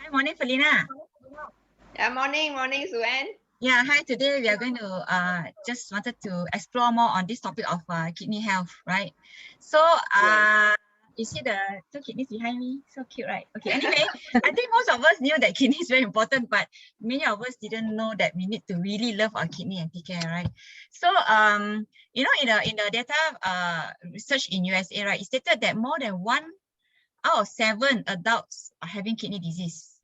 Hi, morning, Felina. Yeah, morning, Suen. Yeah, hi. Today we are going to just wanted to explore more on this topic of kidney health, right? So you see the two kidneys behind me, so cute, right? Okay. Anyway, I think most of us knew that kidney is very important, but many of us didn't know that we need to really love our kidney and take care, right? So you know, in the data research in USA, right, it stated that more than 1 out of 7 adults are having kidney disease.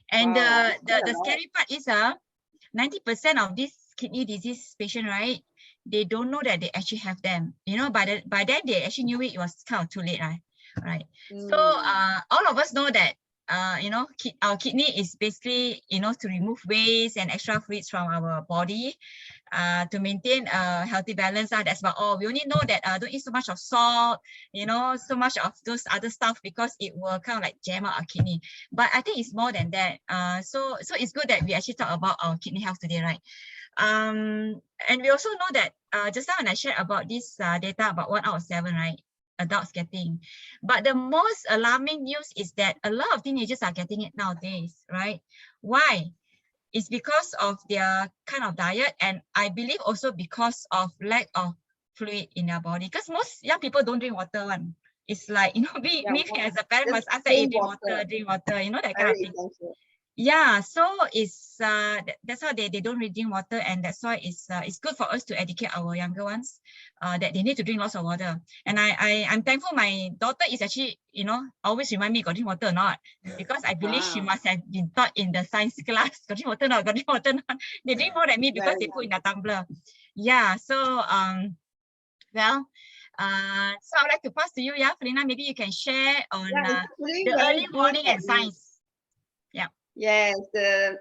And Wow, the scary part is 90% of these kidney disease patient, right? They don't know that they actually have them. You know, by then they actually knew it was kind of too late, right? Right. So all of us know that you know, our kidney is basically, you know, to remove waste and extra fluids from our body, to maintain a healthy balance. That's about all. We only know that don't eat so much of salt, you know, so much of those other stuff, because it will kind of like jam out our kidney. But I think it's more than that. So it's good that we actually talk about our kidney health today, right? And we also know that just now when I shared about this data about 1 out of 7, right, adults getting, but the most alarming news is that a lot of teenagers are getting it nowadays, right? Why? It's because of their kind of diet, and I believe also because of lack of fluid in their body, because most young people don't drink water one. It's like, you know, me as a parent must ask that, hey, drink water, you know, that kind of thing. Yeah, so it's that's how they don't really drink water, and that's why it's good for us to educate our younger ones that they need to drink lots of water. And I'm thankful my daughter is actually, you know, always remind me got drink water or not, because I believe she must have been taught in the science class, got drink water or not, got drink water or not. They drink more than me because they put in a tumbler. Yeah, so well, so I'd like to pass to you, yeah, Felina. Maybe you can share on the early warning and signs. Yeah. Yes, it's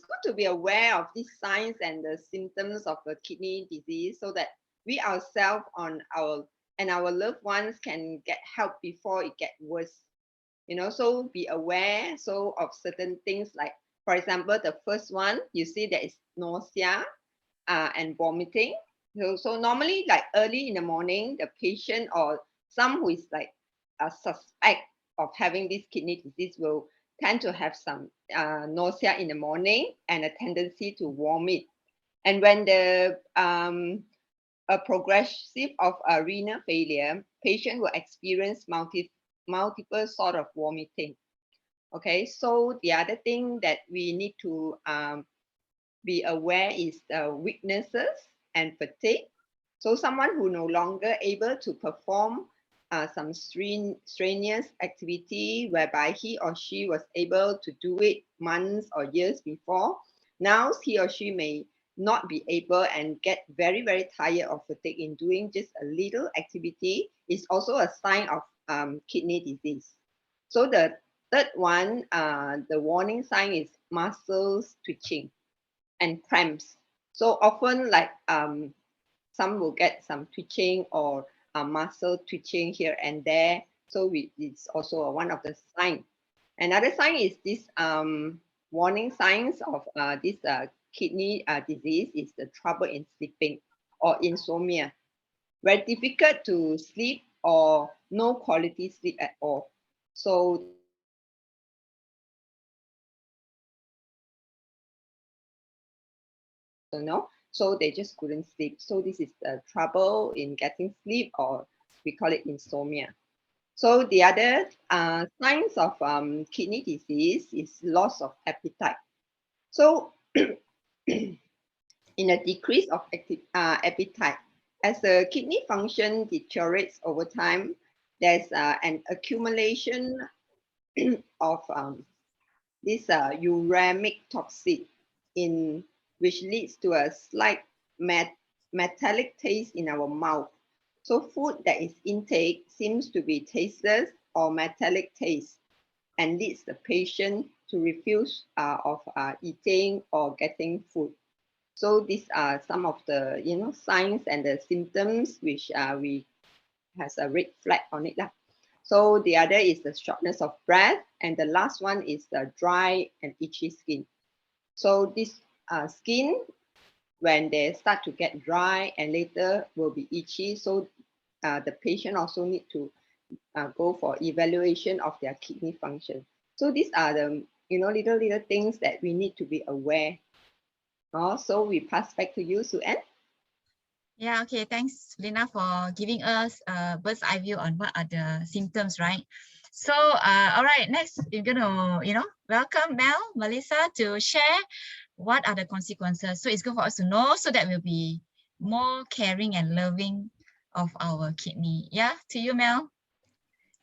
good to be aware of these signs and the symptoms of the kidney disease, so that we ourselves and our loved ones can get help before it gets worse. You know, so be aware of certain things, like, for example, the first one, you see there is nausea and vomiting. So normally, like early in the morning, the patient or some who is like a suspect of having this kidney disease will tend to have some nausea in the morning and a tendency to vomit. And when the a progressive of renal failure, patient will experience multiple sort of vomiting. Okay, so the other thing that we need to be aware is the weaknesses and fatigue. So someone who no longer able to perform some strenuous activity whereby he or she was able to do it months or years before, now he or she may not be able and get very, very tired or fatigue in doing just a little activity, is also a sign of kidney disease. So the third one, the warning sign is muscles twitching and cramps. So often, like some will get some twitching or muscle twitching here and there. So it's also one of the signs. Another sign is this warning signs of this kidney disease is the trouble in sleeping or insomnia, very difficult to sleep or no quality sleep at all. So so they just couldn't sleep. So this is the trouble in getting sleep, or we call it insomnia. So the other signs of kidney disease is loss of appetite. So in a decrease of appetite, as the kidney function deteriorates over time, there's an accumulation of this uremic toxic in which leads to a slight metallic taste in our mouth. So food that is intake seems to be tasteless or metallic taste, and leads the patient to refuse of eating or getting food. So these are some of the signs and the symptoms which we has a red flag on it lah. So the other is the shortness of breath, and the last one is the dry and itchy skin. So this skin, when they start to get dry and later will be itchy, so the patient also need to go for evaluation of their kidney function. So these are the, little things that we need to be aware. So we pass back to you, Sue-Ann. Yeah, okay. Thanks, Lina, for giving us a bird's eye view on what are the symptoms, right? So, all right, next, we're going to, welcome Mel, Melissa to share what are the consequences. So it's good for us to know so that we'll be more caring and loving of our kidney. Yeah, to you, Mel.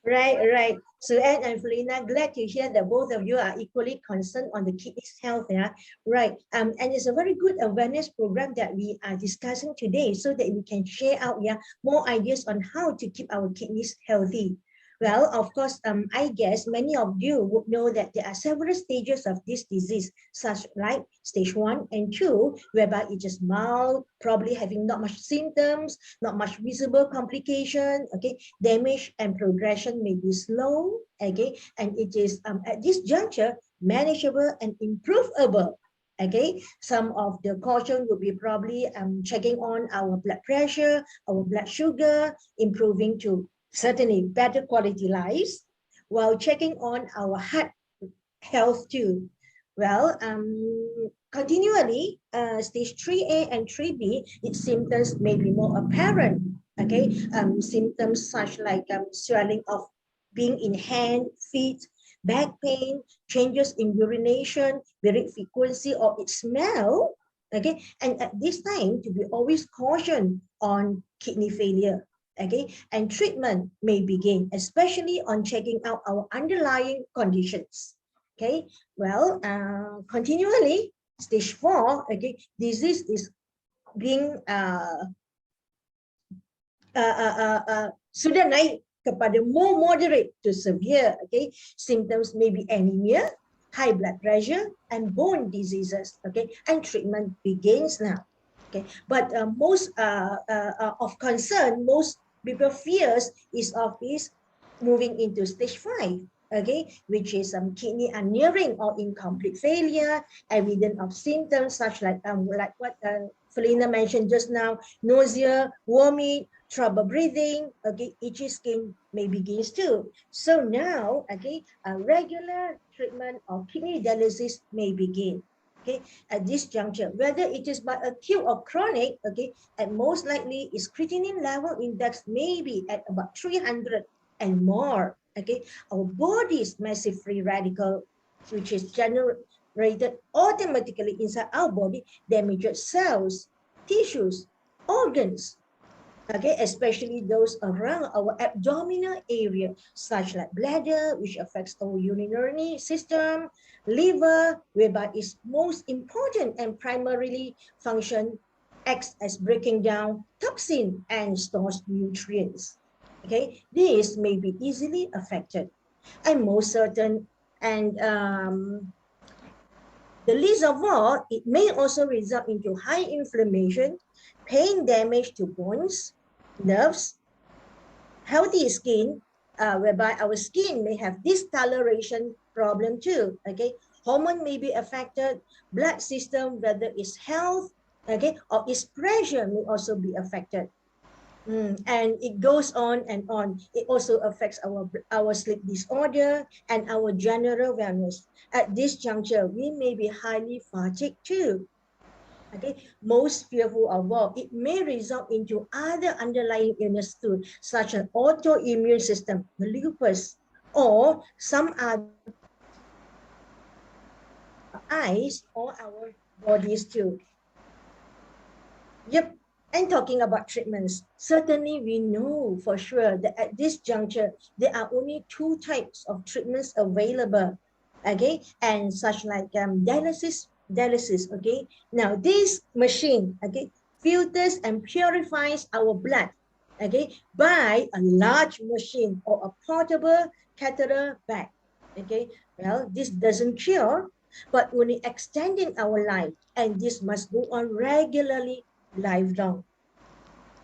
Right. So, and Felina, glad to hear that both of you are equally concerned on the kidneys health. Yeah, right. And it's a very good awareness program that we are discussing today, so that we can share out more ideas on how to keep our kidneys healthy. Well, of course, I guess many of you would know that there are several stages of this disease, such like stage 1 and 2, whereby it is mild, probably having not much symptoms, not much visible complication, okay, damage and progression may be slow, okay, and it is at this juncture manageable and improvable. Okay, some of the caution would be probably checking on our blood pressure, our blood sugar, improving to certainly better quality lives, while checking on our heart health too. Well, continually, stage 3A and 3B, its symptoms may be more apparent. Okay, symptoms such like swelling of being in hand, feet, back pain, changes in urination, very frequency or its smell. Okay, and at this time, to be always cautioned on kidney failure. Okay, and treatment may begin, especially on checking out our underlying conditions. Okay, well, continually, stage 4, okay, disease is being sudah naik kepada more moderate to severe. Okay, symptoms may be anemia, high blood pressure, and bone diseases. Okay, and treatment begins now. Okay, but most of concern, most people fears is of this moving into stage 5. Okay, which is kidney are nearing or incomplete failure, evidence of symptoms such like what Felina mentioned just now, nausea, vomit, trouble breathing, okay, itchy skin may begins too. So now, okay, a regular treatment of kidney dialysis may begin. Okay, at this juncture, whether it is by acute or chronic, okay, and most likely is creatinine level index may be at about 300 and more. Okay, our body's massive free radical, which is generated automatically inside our body, damages cells, tissues, organs, okay, especially those around our abdominal area, such like bladder, which affects our urinary system, liver, whereby it's most important and primarily function acts as breaking down toxin and stores nutrients. Okay, this may be easily affected. And most certain, and the least of all, it may also result into high inflammation, pain, damage to bones, nerves, healthy skin, whereby our skin may have discoloration problem too. Okay, hormone may be affected, blood system, whether it's health, okay, or its pressure may also be affected. And it goes on and on. It also affects our sleep disorder and our general wellness. At this juncture, we may be highly fatigued too. Okay, most fearful of all, it may result into other underlying illness too, such as autoimmune system, lupus, or some other eyes or our bodies too. Yep. And talking about treatments, certainly we know for sure that at this juncture, there are only 2 types of treatments available, okay? And such like dialysis, okay? Now this machine, okay, filters and purifies our blood, okay, by a large machine or a portable catheter bag, okay? Well, this doesn't cure, but only extending our life, and this must go on regularly lifelong.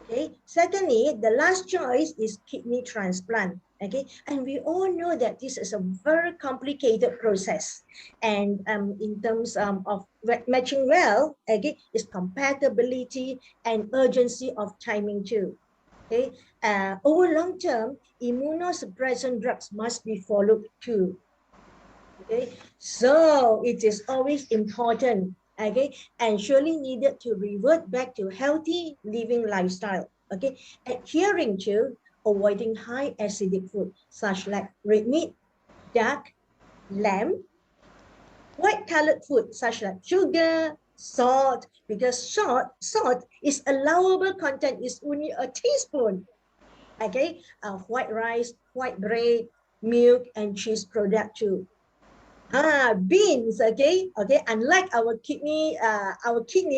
Okay, secondly, the last choice is kidney transplant. Okay, and we all know that this is a very complicated process, and in terms of matching well, okay, is compatibility and urgency of timing too. Okay, over long term, immunosuppressant drugs must be followed too. Okay, so it is always important, okay, and surely needed to revert back to healthy living lifestyle. Okay, adhering to avoiding high acidic food such like red meat, duck, lamb, white colored food such like sugar, salt, because salt is allowable content is only a teaspoon. Okay, white rice, white bread, milk, and cheese product too. Beans, okay, unlike our kidney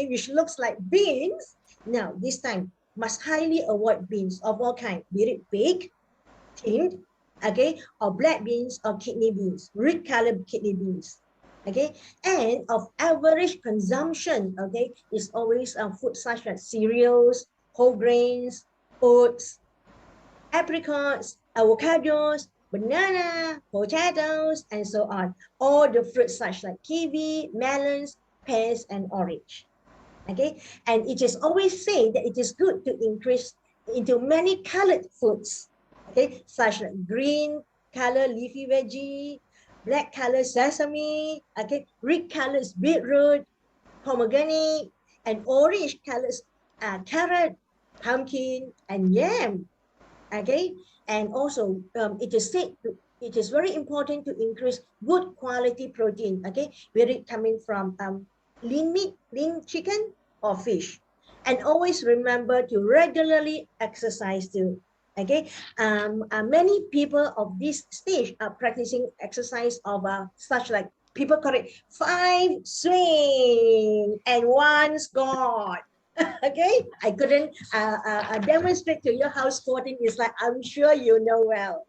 which looks like beans. Now this time must highly avoid beans of all kind, be it baked, tinned, okay, or black beans or kidney beans, red colored kidney beans, okay, and of average consumption, okay, is always food such as cereals, whole grains, oats, apricots, avocados, banana, potatoes, and so on. All the fruits such like kiwi, melons, pears, and orange. Okay, and it is always said that it is good to increase into many colored foods. Okay, such like green color leafy veggie, black color sesame, okay, red colors beetroot, pomegranate, and orange colors carrot, pumpkin, and yam. Okay, and also it is said it is very important to increase good quality protein, okay, whether it coming from lean meat, lean chicken, or fish, and always remember to regularly exercise too. Okay, many people of this stage are practicing exercise of such like people call it 5 swing and 1 squat. Okay, I couldn't demonstrate to you how squatting is like. I'm sure you know well.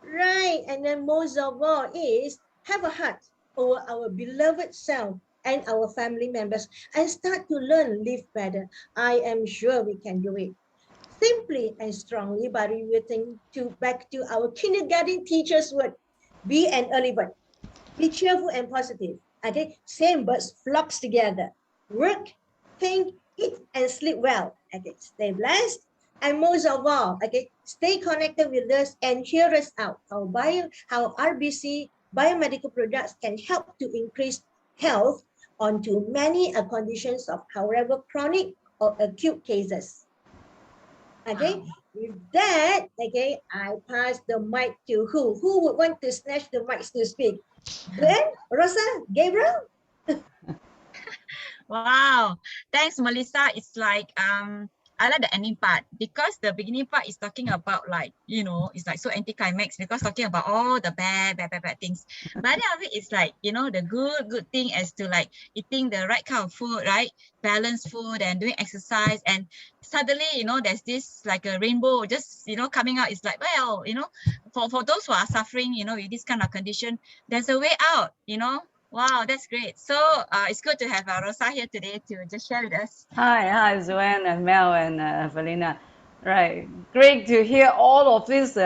Right, and then most of all is have a heart over our beloved self and our family members and start to learn live better. I am sure we can do it. Simply and strongly by reverting back to our kindergarten teacher's word, be an early bird. Be cheerful and positive. Okay, same birds flocks together. Work, think, eat, and sleep well. Okay, stay blessed. And most of all, okay, stay connected with us and hear us out. How RBC biomedical products can help to increase health onto many conditions of however chronic or acute cases. Okay, with that, okay, I pass the mic to who? Who would want to snatch the mics to speak? Glenn, Rosa, Gabriel? Wow, thanks, Melissa. It's like I like the ending part because the beginning part is talking about like, you know, it's like so anticlimax because talking about all the bad things. But then of it is like, you know, the good thing as to like eating the right kind of food, right? Balanced food and doing exercise, and suddenly, you know, there's this like a rainbow just, you know, coming out. It's like, well, you know, for those who are suffering, you know, with this kind of condition, there's a way out, you know. Wow, that's great. So it's good to have Rosa here today to just share with us. Hi, Zoanne and Mel and Valina. Right, great to hear all of this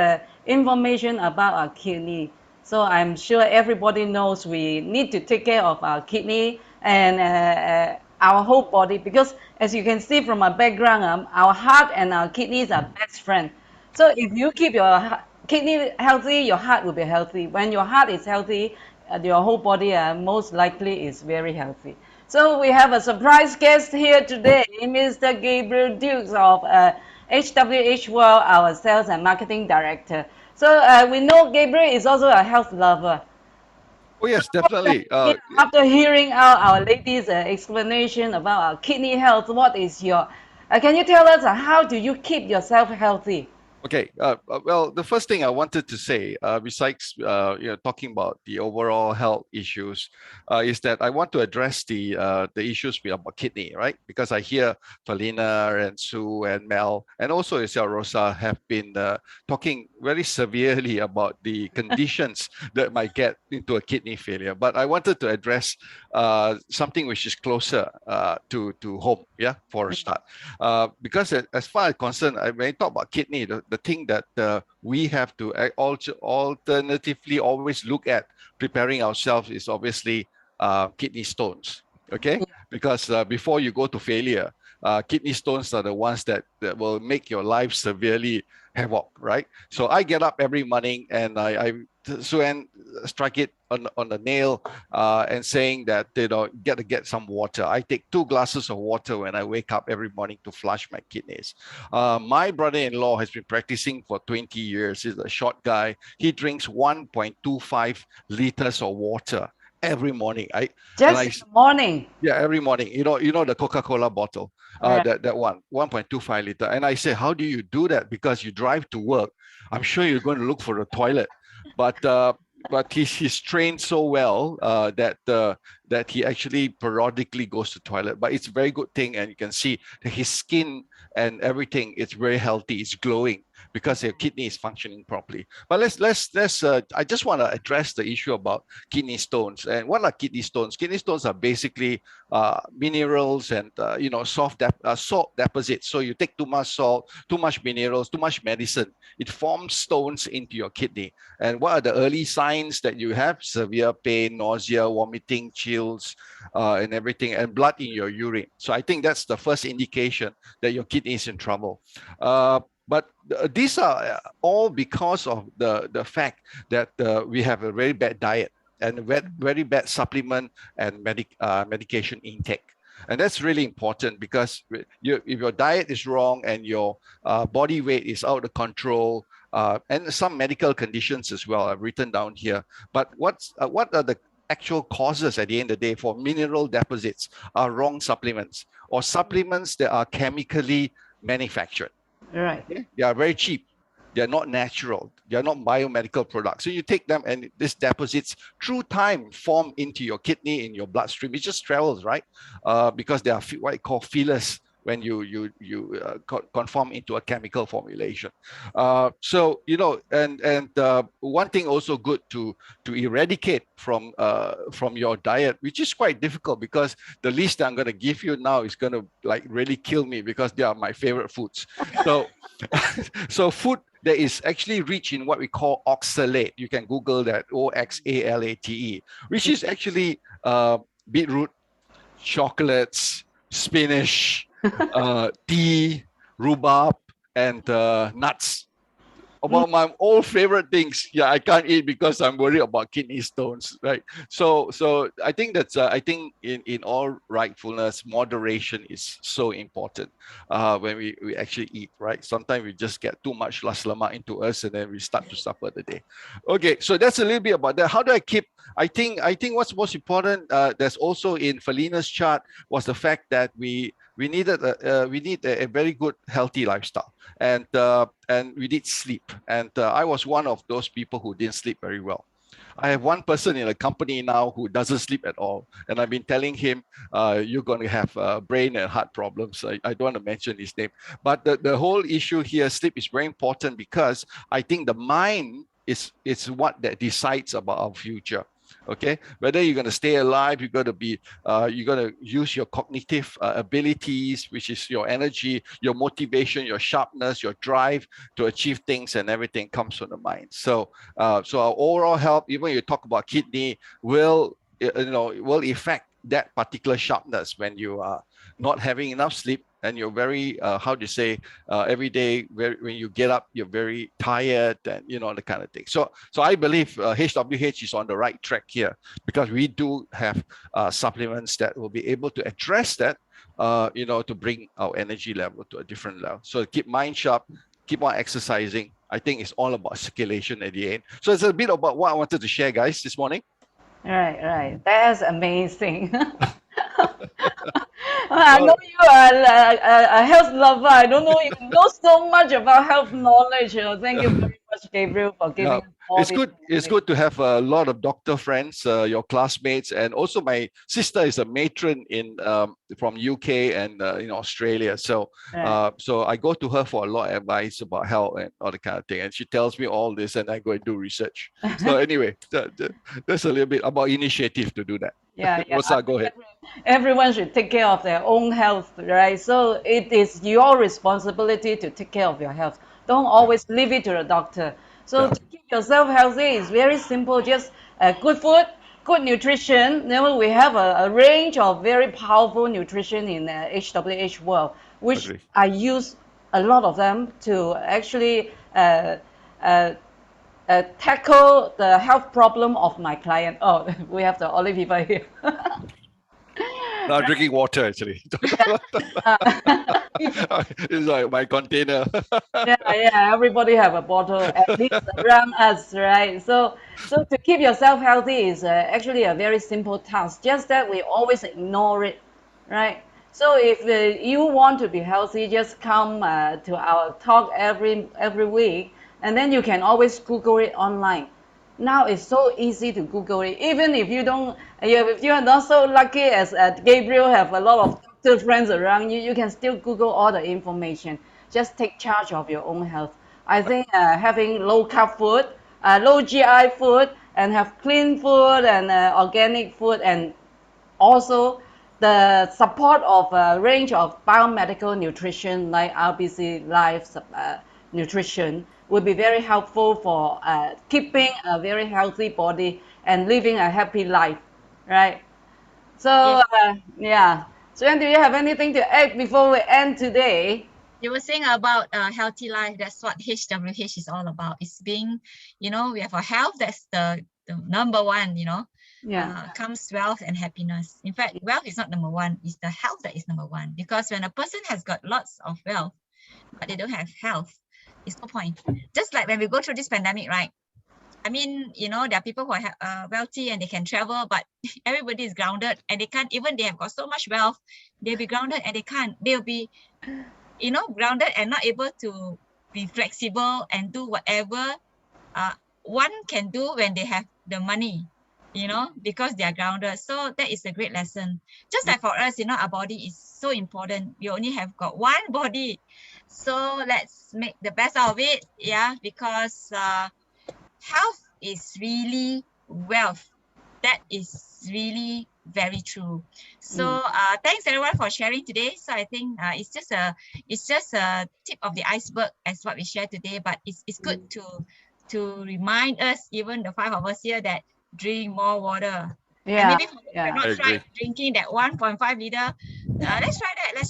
information about our kidney. So I'm sure everybody knows we need to take care of our kidney and our whole body because as you can see from our background, our heart and our kidneys are best friends. So if you keep your kidney healthy, your heart will be healthy. When your heart is healthy, your whole body most likely is very healthy. So we have a surprise guest here today, Mr. Gabriel Dukes of HWH World, our Sales and Marketing Director. So we know Gabriel is also a health lover. Oh yes, definitely. After hearing out our ladies' explanation about our kidney health, what is your? Can you tell us how do you keep yourself healthy? Okay. Well, the first thing I wanted to say, besides talking about the overall health issues, is that I want to address the issues with about kidney, right? Because I hear Felina and Sue and Mel and also yourself, Rosa, have been talking very severely about the conditions that might get into a kidney failure. But I wanted to address something which is closer to home, yeah, for a start. Because as far as concerned, when I talk about kidney, the thing that we have to alternatively always look at preparing ourselves is obviously kidney stones. Okay, because before you go to failure, kidney stones are the ones that will make your life severely havoc, right? So I get up every morning and strike it on the nail and saying that, get some water. I take 2 glasses of water when I wake up every morning to flush my kidneys. My brother-in-law has been practicing for 20 years. He's a short guy. He drinks 1.25 liters of water every morning. Just in the morning. Yeah, every morning. The Coca-Cola bottle, that 1.25 liter. And I say, how do you do that? Because you drive to work. I'm sure you're going to look for a toilet, but he's trained so well that he actually periodically goes to toilet. But it's a very good thing, and you can see that his skin and everything, it's very healthy. It's glowing because your kidney is functioning properly. But let's I just want to address the issue about kidney stones. And what are kidney stones? Kidney stones are basically minerals and salt deposits. So you take too much salt, too much minerals, too much medicine, it forms stones into your kidney. And what are the early signs that you have? Severe pain, nausea, vomiting, chills, and everything, and blood in your urine. So I think that's the first indication that your kidney is in trouble. But these are all because of the fact that we have a very bad diet and very bad supplement and medication intake. And that's really important, because if your diet is wrong and your body weight is out of control, and some medical conditions as well, I've written down here. But what are the actual causes at the end of the day for mineral deposits? Are wrong supplements, or supplements that are chemically manufactured. Right. Okay? They are very cheap. They're not natural. They're not biomedical products. So you take them, and this deposits through time form into your kidney, in your bloodstream. It just travels, right? Because they are what I call fillers when you conform into a chemical formulation. So and one thing also good to eradicate from your diet, which is quite difficult, because the list I'm going to give you now is going to really kill me, because they are my favorite foods. So so food that is actually rich in what we call oxalate. You can Google that, OXALATE, which is actually beetroot, chocolates, spinach, tea, rhubarb, and nuts. About my old favorite things, I can't eat because I'm worried about kidney stones, right? So I think that's I think in all rightfulness, moderation is so important when we actually eat, right? Sometimes we just get too much las lemak into us, and then we start to suffer the day. Okay, so that's a little bit about that. How do I keep? I think what's most important, that's also in Felina's chart, was the fact that we need a very good healthy lifestyle, and we need sleep. And I was one of those people who didn't sleep very well. I have one person in a company now who doesn't sleep at all, and I've been telling him, you're going to have brain and heart problems. I don't want to mention his name, but the whole issue here, sleep is very important, because I think the mind is what that decides about our future. Okay, whether you're going to stay alive, you're going to use your cognitive abilities, which is your energy, your motivation, your sharpness, your drive to achieve things, and everything comes from the mind. So our overall health, even when you talk about kidney, will affect that particular sharpness when you are not having enough sleep, and you're very every day when you get up, you're very tired, and the kind of thing. So I believe HWH is on the right track here, because we do have supplements that will be able to address that, to bring our energy level to a different level. So keep mind sharp, keep on exercising. I think it's all about circulation at the end. So it's a bit about what I wanted to share, guys, this morning. Right. That's amazing. I know you are a health lover. I don't know you know so much about health knowledge. Thank you very much, Gabriel, for giving us all it's this good. It's good to have a lot of doctor friends, your classmates, and also my sister is a matron from UK and in Australia. So so I go to her for a lot of advice about health and all the kind of thing, and she tells me all this, and I go and do research. So anyway, that's a little bit about initiative to do that. Yeah. Rosa, go ahead. Everyone should take care of their own health, right? So it is your responsibility to take care of your health. Don't always leave it to the doctor. So to keep yourself healthy is very simple. Just good food, good nutrition. Then we have a range of very powerful nutrition in the HWH world, which I use a lot of them to actually tackle the health problem of my client. Oh, we have the only people here. Now drinking water actually. It's like my container. Yeah, everybody have a bottle at least around us, right? So to keep yourself healthy is actually a very simple task, just that we always ignore it, right? So if you want to be healthy, just come to our talk every week, and then you can always Google it online. Now it's so easy to Google it. Even if you don't, if you are not so lucky as Gabriel have a lot of doctor friends around you, you can still Google all the information. Just take charge of your own health. I think having low carb food, low GI food, and have clean food and organic food, and also the support of a range of biomedical nutrition like RBC Life nutrition would be very helpful for keeping a very healthy body and living a happy life, right? So Yes. yeah. So, do you have anything to add before we end today? You were saying about healthy life. That's what HWH is all about. It's being, we have our health. That's the number one, Yeah. comes wealth and happiness. In fact, wealth is not number one. It's the health that is number one. Because when a person has got lots of wealth, but they don't have health, it's no point. Just like when we go through this pandemic, right? I mean, there are people who are wealthy and they can travel, but everybody is grounded and they can't, even they have got so much wealth, they'll be grounded and they can't. They'll be, grounded and not able to be flexible and do whatever one can do when they have the money, because they are grounded. So that is a great lesson. Just like for us, our body is so important. We only have got one body. So let's make the best out of it. Yeah, because health is really wealth. That is really very true. So thanks everyone for sharing today. So I think it's just a tip of the iceberg as what we shared today, but it's good to remind us, even the 5 of us here, that drink more water. And Yeah. maybe we have Yeah. not I tried agree. drinking that 1.5 liter. Let's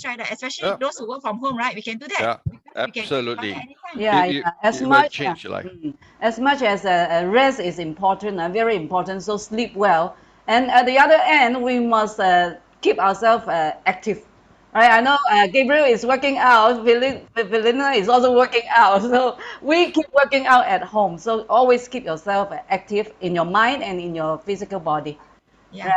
try that. Especially Yeah, those who work from home, right? We can do that. yeah, We can try absolutely. that anytime. Yeah, It, yeah. As it will much, change your life. as much as rest is important, very important. So sleep well, and at the other end, we must keep ourselves active. Right? I know Gabriel is working out. Velina is also working out. So we keep working out at home. So always keep yourself active in your mind and in your physical body. Yeah, Right.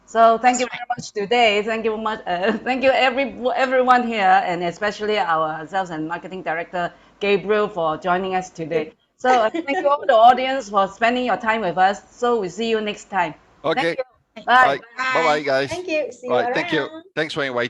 So thank that's you right. very much today. Thank you much. Thank you everyone here, and especially our sales and marketing director Gabriel for joining us today. So thank you all the audience for spending your time with us. So we see you next time. Thank Okay. you. Right. Bye. Bye. Bye bye, guys. Thank you. See you Right. Thank you. around. Thanks for inviting.